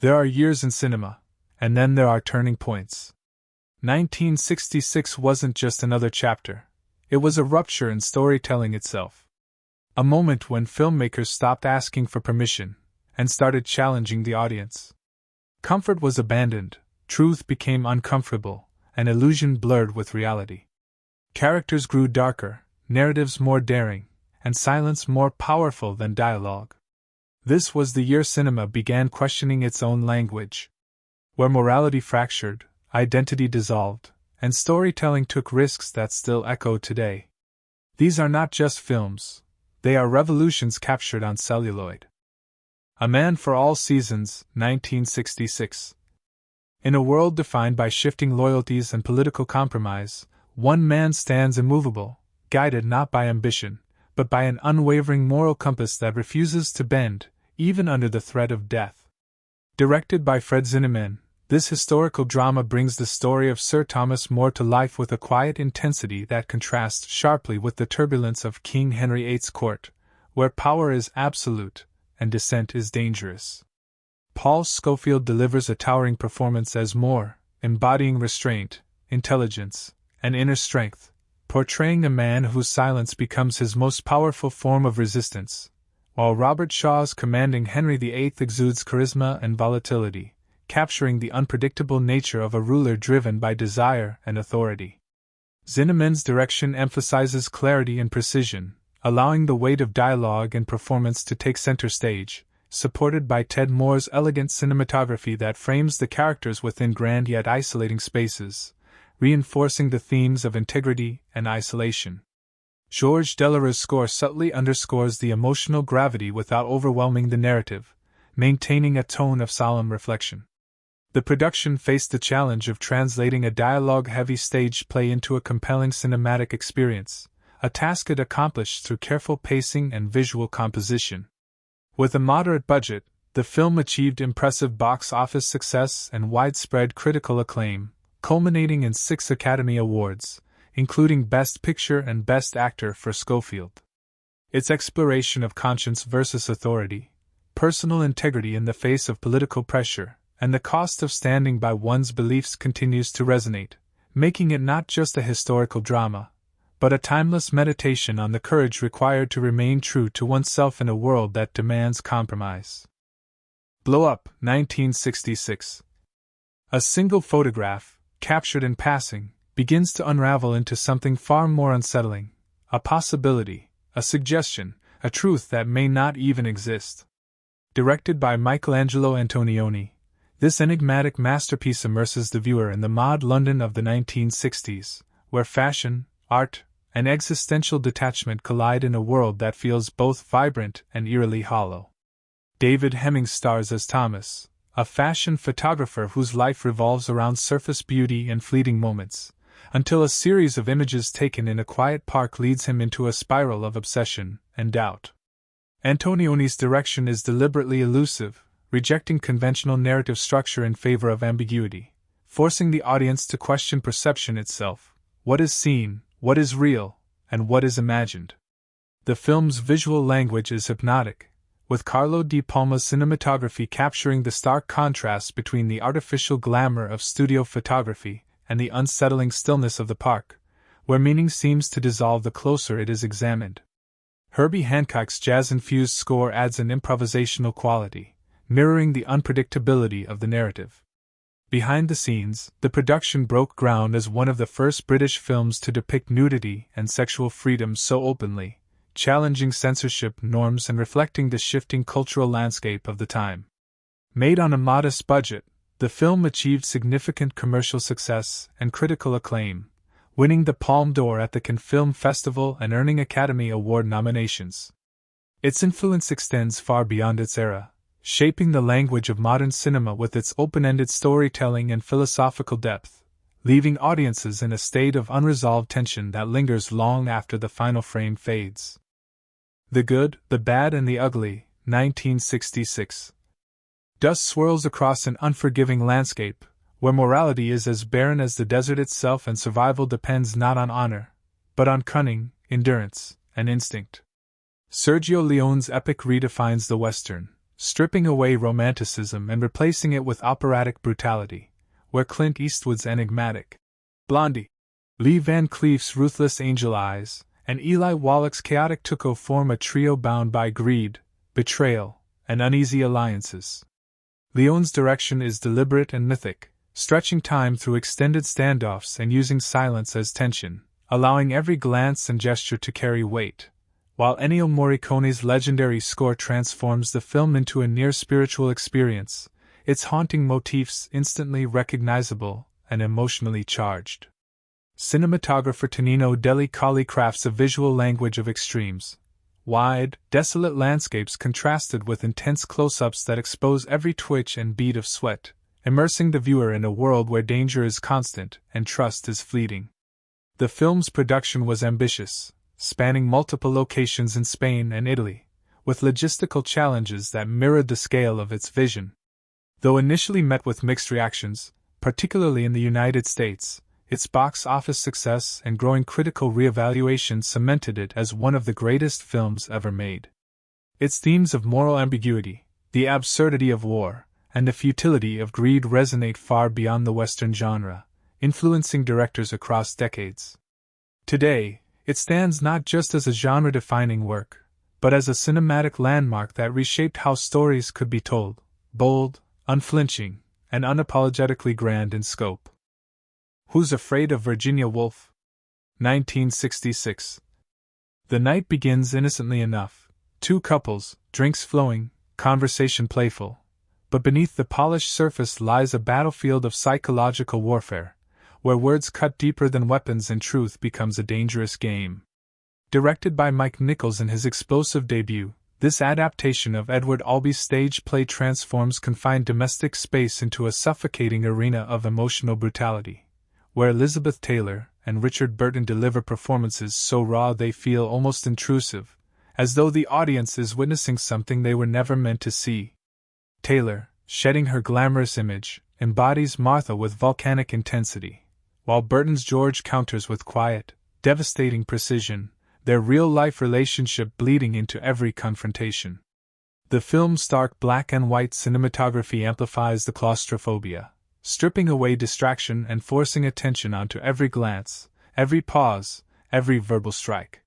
There are years in cinema, and then there are turning points. 1966 wasn't just another chapter, it was a rupture in storytelling itself. A moment when filmmakers stopped asking for permission and started challenging the audience. Comfort was abandoned, truth became uncomfortable, and illusion blurred with reality. Characters grew darker, narratives more daring, and silence more powerful than dialogue. This was the year cinema began questioning its own language. Where morality fractured, identity dissolved, and storytelling took risks that still echo today. These are not just films, they are revolutions captured on celluloid. A Man for All Seasons, 1966. In a world defined by shifting loyalties and political compromise, one man stands immovable, guided not by ambition, but by an unwavering moral compass that refuses to bend, even under the threat of death. Directed by Fred Zinnemann, this historical drama brings the story of Sir Thomas More to life with a quiet intensity that contrasts sharply with the turbulence of King Henry VIII's court, where power is absolute and dissent is dangerous. Paul Scofield delivers a towering performance as More, embodying restraint, intelligence, and inner strength, portraying a man whose silence becomes his most powerful form of resistance, while Robert Shaw's commanding Henry VIII exudes charisma and volatility, capturing the unpredictable nature of a ruler driven by desire and authority. Zinnemann's direction emphasizes clarity and precision, allowing the weight of dialogue and performance to take center stage, supported by Ted Moore's elegant cinematography that frames the characters within grand yet isolating spaces, reinforcing the themes of integrity and isolation. Georges Delereux's score subtly underscores the emotional gravity without overwhelming the narrative, maintaining a tone of solemn reflection. The production faced the challenge of translating a dialogue-heavy stage play into a compelling cinematic experience, a task it accomplished through careful pacing and visual composition. With a moderate budget, the film achieved impressive box office success and widespread critical acclaim, culminating in 6 Academy Awards, including Best Picture and Best Actor for Scofield. Its exploration of conscience versus authority, personal integrity in the face of political pressure, and the cost of standing by one's beliefs continues to resonate, making it not just a historical drama, but a timeless meditation on the courage required to remain true to oneself in a world that demands compromise. Blow Up, 1966. A single photograph, captured in passing, begins to unravel into something far more unsettling, a possibility, a suggestion, a truth that may not even exist. Directed by Michelangelo Antonioni, this enigmatic masterpiece immerses the viewer in the mod London of the 1960s, where fashion, art, and existential detachment collide in a world that feels both vibrant and eerily hollow. David Hemming stars as Thomas, a fashion photographer whose life revolves around surface beauty and fleeting moments, until a series of images taken in a quiet park leads him into a spiral of obsession and doubt. Antonioni's direction is deliberately elusive, rejecting conventional narrative structure in favor of ambiguity, forcing the audience to question perception itself: what is seen, what is real, and what is imagined. The film's visual language is hypnotic, with Carlo Di Palma's cinematography capturing the stark contrast between the artificial glamour of studio photography and the unsettling stillness of the park, where meaning seems to dissolve the closer it is examined. Herbie Hancock's jazz-infused score adds an improvisational quality, mirroring the unpredictability of the narrative. Behind the scenes, the production broke ground as one of the first British films to depict nudity and sexual freedom so openly, challenging censorship norms and reflecting the shifting cultural landscape of the time. Made on a modest budget, the film achieved significant commercial success and critical acclaim, winning the Palme d'Or at the Cannes Film Festival and earning Academy Award nominations. Its influence extends far beyond its era, shaping the language of modern cinema with its open-ended storytelling and philosophical depth, leaving audiences in a state of unresolved tension that lingers long after the final frame fades. The Good, the Bad, and the Ugly, 1966. Dust swirls across an unforgiving landscape, where morality is as barren as the desert itself and survival depends not on honor, but on cunning, endurance, and instinct. Sergio Leone's epic redefines the Western, stripping away romanticism and replacing it with operatic brutality, where Clint Eastwood's enigmatic Blondie, Lee Van Cleef's ruthless angel eyes, and Eli Wallach's chaotic Tuco form a trio bound by greed, betrayal, and uneasy alliances. Leone's direction is deliberate and mythic, stretching time through extended standoffs and using silence as tension, allowing every glance and gesture to carry weight, while Ennio Morricone's legendary score transforms the film into a near-spiritual experience, its haunting motifs instantly recognizable and emotionally charged. Cinematographer Tonino Delle Colli crafts a visual language of extremes. Wide, desolate landscapes contrasted with intense close-ups that expose every twitch and bead of sweat, immersing the viewer in a world where danger is constant and trust is fleeting. The film's production was ambitious, spanning multiple locations in Spain and Italy, with logistical challenges that mirrored the scale of its vision. Though initially met with mixed reactions, particularly in the United States, its box office success and growing critical re-evaluation cemented it as one of the greatest films ever made. Its themes of moral ambiguity, the absurdity of war, and the futility of greed resonate far beyond the Western genre, influencing directors across decades. Today, it stands not just as a genre-defining work, but as a cinematic landmark that reshaped how stories could be told, bold, unflinching, and unapologetically grand in scope. Who's Afraid of Virginia Woolf? 1966. The night begins innocently enough. Two couples, drinks flowing, conversation playful. But beneath the polished surface lies a battlefield of psychological warfare, where words cut deeper than weapons and truth becomes a dangerous game. Directed by Mike Nichols in his explosive debut, this adaptation of Edward Albee's stage play transforms confined domestic space into a suffocating arena of emotional brutality, where Elizabeth Taylor and Richard Burton deliver performances so raw they feel almost intrusive, as though the audience is witnessing something they were never meant to see. Taylor, shedding her glamorous image, embodies Martha with volcanic intensity, while Burton's George counters with quiet, devastating precision, their real-life relationship bleeding into every confrontation. The film's stark black and white cinematography amplifies the claustrophobia, stripping away distraction and forcing attention onto every glance, every pause, every verbal strike.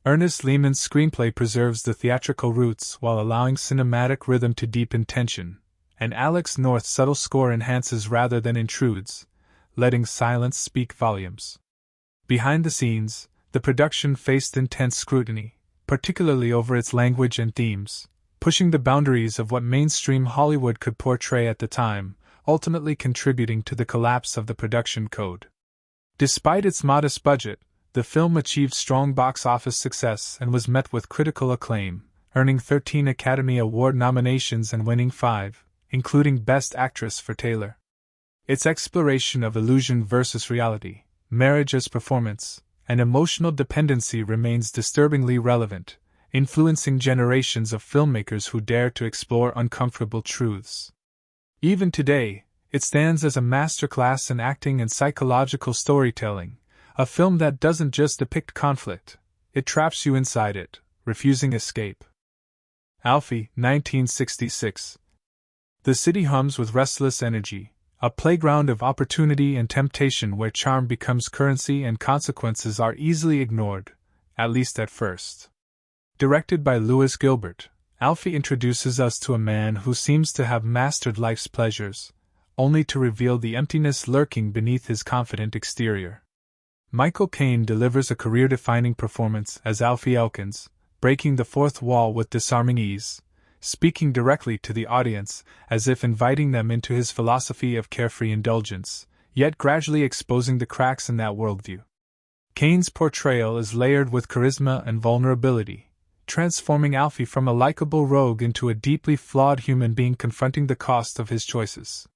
Ernest Lehman's screenplay preserves the theatrical roots while allowing cinematic rhythm to deepen tension, and Alex North's subtle score enhances rather than intrudes, letting silence speak volumes. Behind the scenes, the production faced intense scrutiny, particularly over its language and themes, pushing the boundaries of what mainstream Hollywood could portray at the time, ultimately contributing to the collapse of the production code. Despite its modest budget, the film achieved strong box office success and was met with critical acclaim, earning 13 Academy Award nominations and winning 5, including Best Actress for Taylor. Its exploration of illusion versus reality, marriage as performance, and emotional dependency remains disturbingly relevant, influencing generations of filmmakers who dare to explore uncomfortable truths. Even today, it stands as a masterclass in acting and psychological storytelling, a film that doesn't just depict conflict, it traps you inside it, refusing escape. Alfie, 1966. The city hums with restless energy, a playground of opportunity and temptation where charm becomes currency and consequences are easily ignored, at least at first. Directed by Lewis Gilbert, Alfie introduces us to a man who seems to have mastered life's pleasures, only to reveal the emptiness lurking beneath his confident exterior. Michael Caine delivers a career-defining performance as Alfie Elkins, breaking the fourth wall with disarming ease, speaking directly to the audience as if inviting them into his philosophy of carefree indulgence, yet gradually exposing the cracks in that worldview. Caine's portrayal is layered with charisma and vulnerability, transforming Alfie from a likable rogue into a deeply flawed human being confronting the cost of his choices.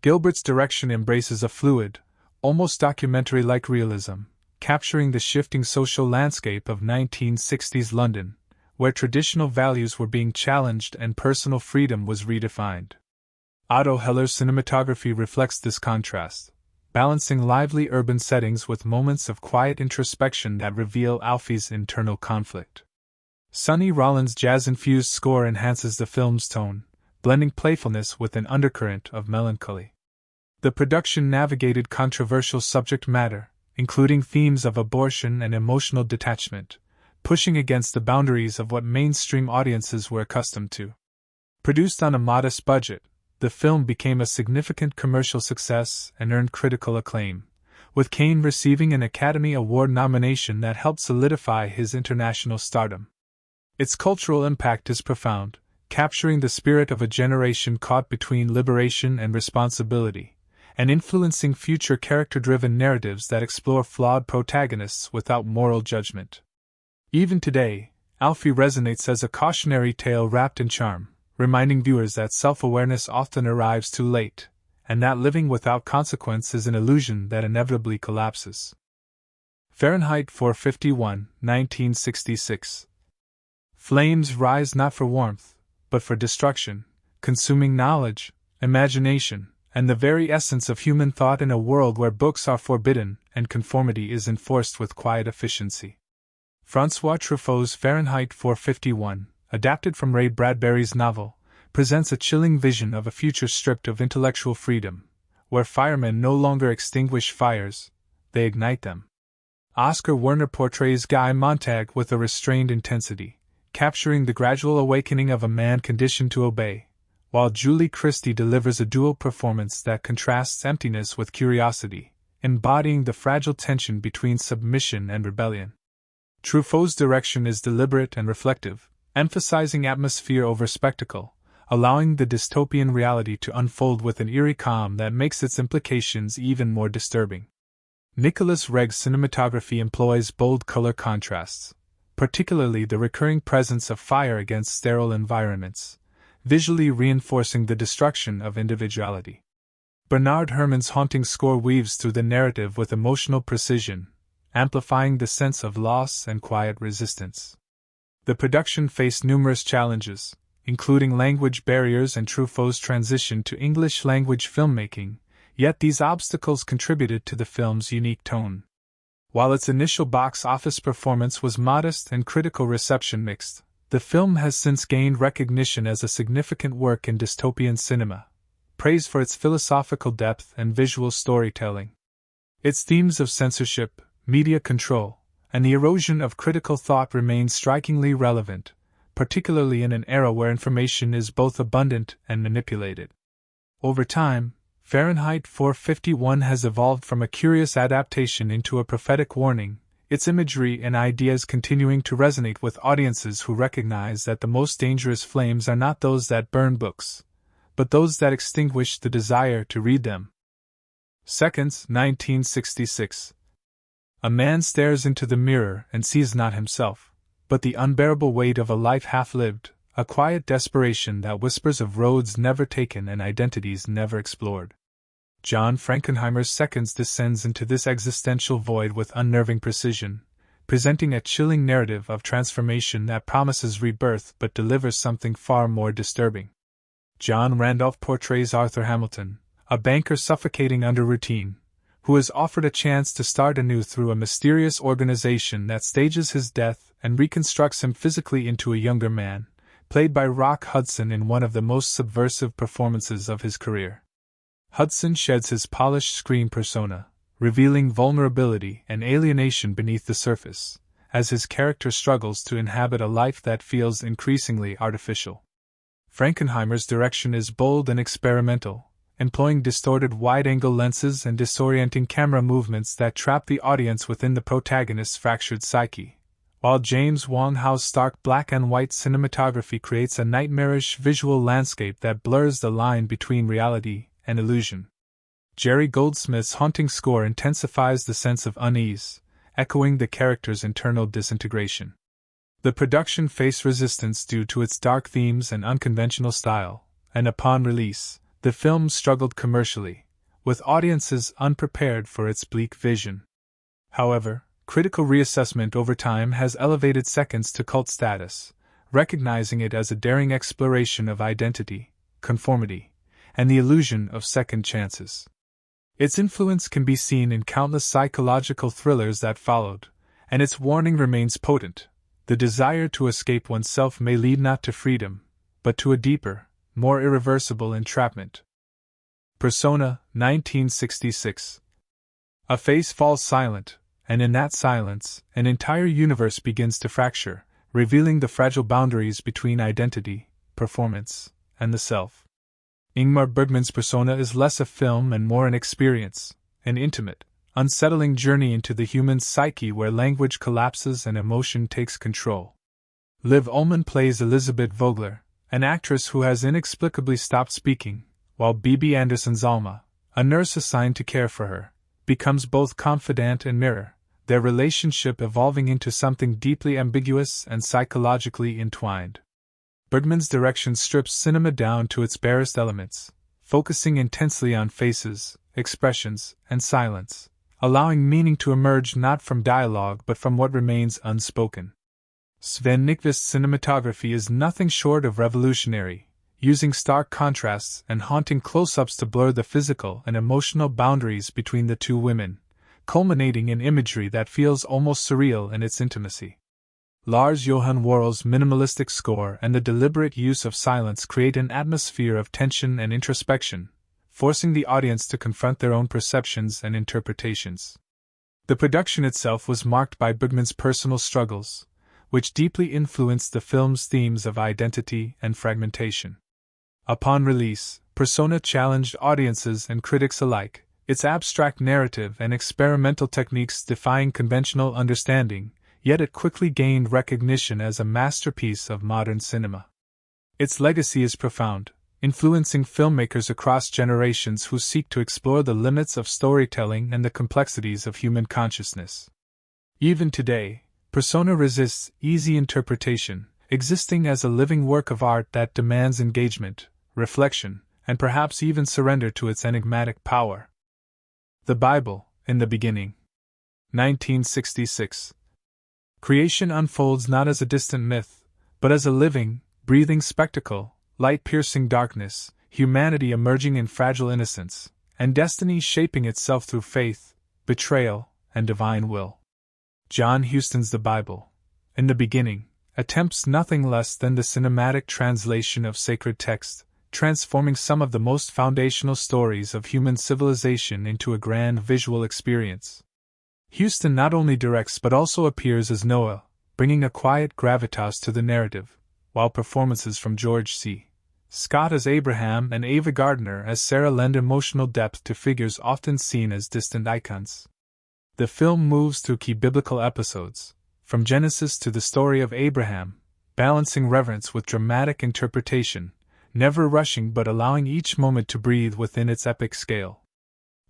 Gilbert's direction embraces a fluid, almost documentary-like realism, capturing the shifting social landscape of 1960s London, where traditional values were being challenged and personal freedom was redefined. Otto Heller's cinematography reflects this contrast, balancing lively urban settings with moments of quiet introspection that reveal Alfie's internal conflict. Sonny Rollins' jazz-infused score enhances the film's tone, blending playfulness with an undercurrent of melancholy. The production navigated controversial subject matter, including themes of abortion and emotional detachment, pushing against the boundaries of what mainstream audiences were accustomed to. Produced on a modest budget, the film became a significant commercial success and earned critical acclaim, with Kane receiving an Academy Award nomination that helped solidify his international stardom. Its cultural impact is profound, capturing the spirit of a generation caught between liberation and responsibility, and influencing future character-driven narratives that explore flawed protagonists without moral judgment. Even today, Alfie resonates as a cautionary tale wrapped in charm, reminding viewers that self-awareness often arrives too late, and that living without consequence is an illusion that inevitably collapses. Fahrenheit 451, 1966. Flames rise not for warmth, but for destruction, consuming knowledge, imagination, and the very essence of human thought in a world where books are forbidden and conformity is enforced with quiet efficiency. François Truffaut's Fahrenheit 451, adapted from Ray Bradbury's novel, presents a chilling vision of a future stripped of intellectual freedom, where firemen no longer extinguish fires, they ignite them. Oscar Werner portrays Guy Montag with a restrained intensity, capturing the gradual awakening of a man conditioned to obey, while Julie Christie delivers a dual performance that contrasts emptiness with curiosity, embodying the fragile tension between submission and rebellion. Truffaut's direction is deliberate and reflective, emphasizing atmosphere over spectacle, allowing the dystopian reality to unfold with an eerie calm that makes its implications even more disturbing. Nicholas Regg's cinematography employs bold color contrasts, particularly the recurring presence of fire against sterile environments, visually reinforcing the destruction of individuality. Bernard Herrmann's haunting score weaves through the narrative with emotional precision, amplifying the sense of loss and quiet resistance. The production faced numerous challenges, including language barriers and Truffaut's transition to English-language filmmaking, yet these obstacles contributed to the film's unique tone. While its initial box office performance was modest and critical reception mixed, the film has since gained recognition as a significant work in dystopian cinema, praised for its philosophical depth and visual storytelling. Its themes of censorship, media control, and the erosion of critical thought remain strikingly relevant, particularly in an era where information is both abundant and manipulated. Over time, Fahrenheit 451 has evolved from a curious adaptation into a prophetic warning, its imagery and ideas continuing to resonate with audiences who recognize that the most dangerous flames are not those that burn books, but those that extinguish the desire to read them. Seconds, 1966. A man stares into the mirror and sees not himself, but the unbearable weight of a life half-lived, a quiet desperation that whispers of roads never taken and identities never explored. John Frankenheimer's Seconds descends into this existential void with unnerving precision, presenting a chilling narrative of transformation that promises rebirth but delivers something far more disturbing. John Randolph portrays Arthur Hamilton, a banker suffocating under routine, who is offered a chance to start anew through a mysterious organization that stages his death and reconstructs him physically into a younger man, played by Rock Hudson in one of the most subversive performances of his career. Hudson sheds his polished screen persona, revealing vulnerability and alienation beneath the surface, as his character struggles to inhabit a life that feels increasingly artificial. Frankenheimer's direction is bold and experimental, employing distorted wide-angle lenses and disorienting camera movements that trap the audience within the protagonist's fractured psyche, while James Wong Howe's stark black and white cinematography creates a nightmarish visual landscape that blurs the line between reality and illusion. Jerry Goldsmith's haunting score intensifies the sense of unease, echoing the character's internal disintegration. The production faced resistance due to its dark themes and unconventional style, and upon release, the film struggled commercially, with audiences unprepared for its bleak vision. However, critical reassessment over time has elevated Seconds to cult status, recognizing it as a daring exploration of identity, conformity, and the illusion of second chances. Its influence can be seen in countless psychological thrillers that followed, and its warning remains potent, The desire to escape oneself may lead not to freedom, but to a deeper, more irreversible entrapment. Persona, 1966. A face falls silent, and in that silence, an entire universe begins to fracture, revealing the fragile boundaries between identity, performance, and the self. Ingmar Bergman's Persona is less a film and more an experience, an intimate, unsettling journey into the human psyche where language collapses and emotion takes control. Liv Ullmann plays Elizabeth Vogler, an actress who has inexplicably stopped speaking, while Bibi Andersson's Alma, a nurse assigned to care for her, becomes both confidant and mirror, their relationship evolving into something deeply ambiguous and psychologically entwined. Bergman's direction strips cinema down to its barest elements, focusing intensely on faces, expressions, and silence, allowing meaning to emerge not from dialogue but from what remains unspoken. Sven Nykvist's cinematography is nothing short of revolutionary, using stark contrasts and haunting close-ups to blur the physical and emotional boundaries between the two women, culminating in imagery that feels almost surreal in its intimacy. Lars Johan Worrell's minimalistic score and the deliberate use of silence create an atmosphere of tension and introspection, forcing the audience to confront their own perceptions and interpretations. The production itself was marked by Bergman's personal struggles, which deeply influenced the film's themes of identity and fragmentation. Upon release, Persona challenged audiences and critics alike, its abstract narrative and experimental techniques defying conventional understanding, yet it quickly gained recognition as a masterpiece of modern cinema. Its legacy is profound, influencing filmmakers across generations who seek to explore the limits of storytelling and the complexities of human consciousness. Even today, Persona resists easy interpretation, existing as a living work of art that demands engagement, reflection, and perhaps even surrender to its enigmatic power. The Bible, in the Beginning. 1966. Creation unfolds not as a distant myth, but as a living, breathing spectacle, light piercing darkness, humanity emerging in fragile innocence, and destiny shaping itself through faith, betrayal, and divine will. John Huston's The Bible, in the Beginning, attempts nothing less than the cinematic translation of sacred text, transforming some of the most foundational stories of human civilization into a grand visual experience. Huston not only directs but also appears as Noah, bringing a quiet gravitas to the narrative, while performances from George C. Scott as Abraham and Ava Gardner as Sarah lend emotional depth to figures often seen as distant icons. The film moves through key biblical episodes, from Genesis to the story of Abraham, balancing reverence with dramatic interpretation, never rushing but allowing each moment to breathe within its epic scale.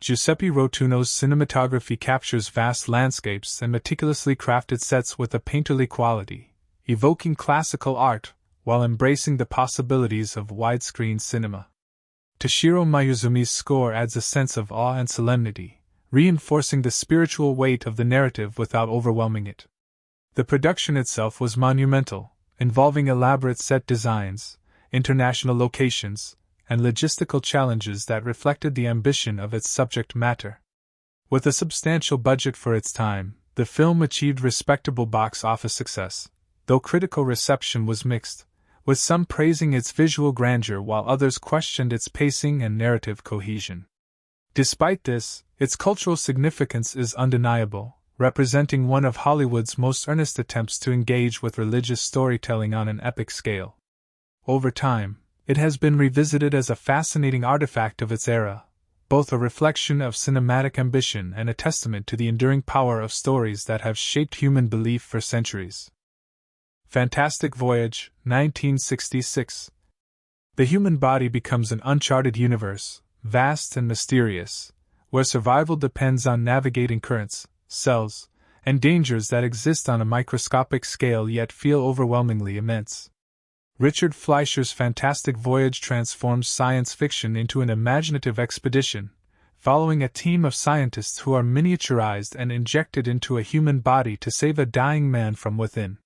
Giuseppe Rotunno's cinematography captures vast landscapes and meticulously crafted sets with a painterly quality, evoking classical art while embracing the possibilities of widescreen cinema. Toshiro Miyazumi's score adds a sense of awe and solemnity, reinforcing the spiritual weight of the narrative without overwhelming it. The production itself was monumental, involving elaborate set designs, international locations, and logistical challenges that reflected the ambition of its subject matter. With a substantial budget for its time, the film achieved respectable box office success, though critical reception was mixed, with some praising its visual grandeur while others questioned its pacing and narrative cohesion. Despite this, its cultural significance is undeniable, representing one of Hollywood's most earnest attempts to engage with religious storytelling on an epic scale. Over time, it has been revisited as a fascinating artifact of its era, both a reflection of cinematic ambition and a testament to the enduring power of stories that have shaped human belief for centuries. Fantastic Voyage, 1966. The human body becomes an uncharted universe, vast and mysterious, where survival depends on navigating currents, cells, and dangers that exist on a microscopic scale yet feel overwhelmingly immense. Richard Fleischer's Fantastic Voyage transforms science fiction into an imaginative expedition, following a team of scientists who are miniaturized and injected into a human body to save a dying man from within.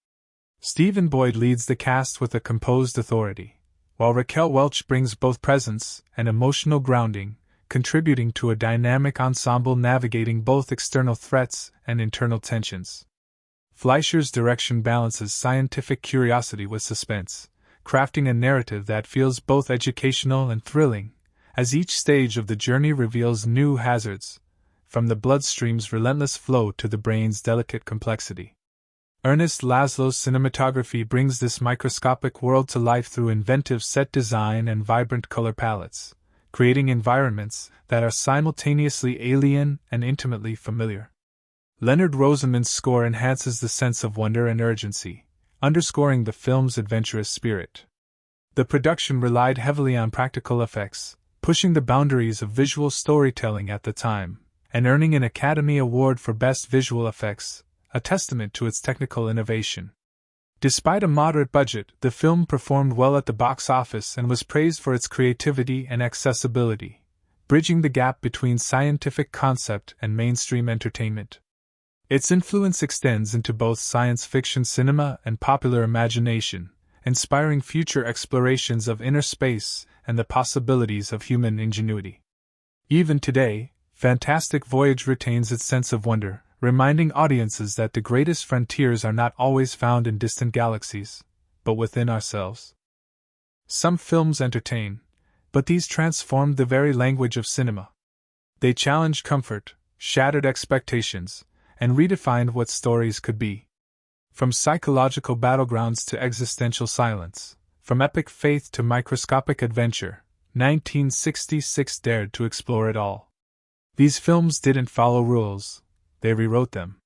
Stephen Boyd leads the cast with a composed authority, while Raquel Welch brings both presence and emotional grounding, contributing to a dynamic ensemble navigating both external threats and internal tensions. Fleischer's direction balances scientific curiosity with suspense, crafting a narrative that feels both educational and thrilling, as each stage of the journey reveals new hazards, from the bloodstream's relentless flow to the brain's delicate complexity. Ernest Laszlo's cinematography brings this microscopic world to life through inventive set design and vibrant color palettes, creating environments that are simultaneously alien and intimately familiar. Leonard Rosenman's score enhances the sense of wonder and urgency, underscoring the film's adventurous spirit. The production relied heavily on practical effects, pushing the boundaries of visual storytelling at the time, and earning an Academy Award for Best Visual Effects, a testament to its technical innovation. Despite a moderate budget, the film performed well at the box office and was praised for its creativity and accessibility, bridging the gap between scientific concept and mainstream entertainment. Its influence extends into both science fiction cinema and popular imagination, inspiring future explorations of inner space and the possibilities of human ingenuity. Even today, Fantastic Voyage retains its sense of wonder, reminding audiences that the greatest frontiers are not always found in distant galaxies, but within ourselves. Some films entertain, but these transformed the very language of cinema. They challenged comfort, shattered expectations, and redefined what stories could be. From psychological battlegrounds to existential silence, from epic faith to microscopic adventure, 1966 dared to explore it all. These films didn't follow rules, they rewrote them.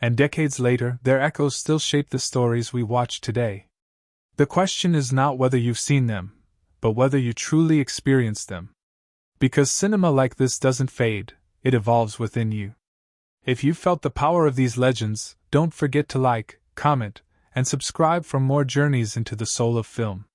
And decades later, their echoes still shape the stories we watch today. The question is not whether you've seen them, but whether you truly experienced them. Because cinema like this doesn't fade, it evolves within you. If you felt the power of these legends, don't forget to like, comment, and subscribe for more journeys into the soul of film.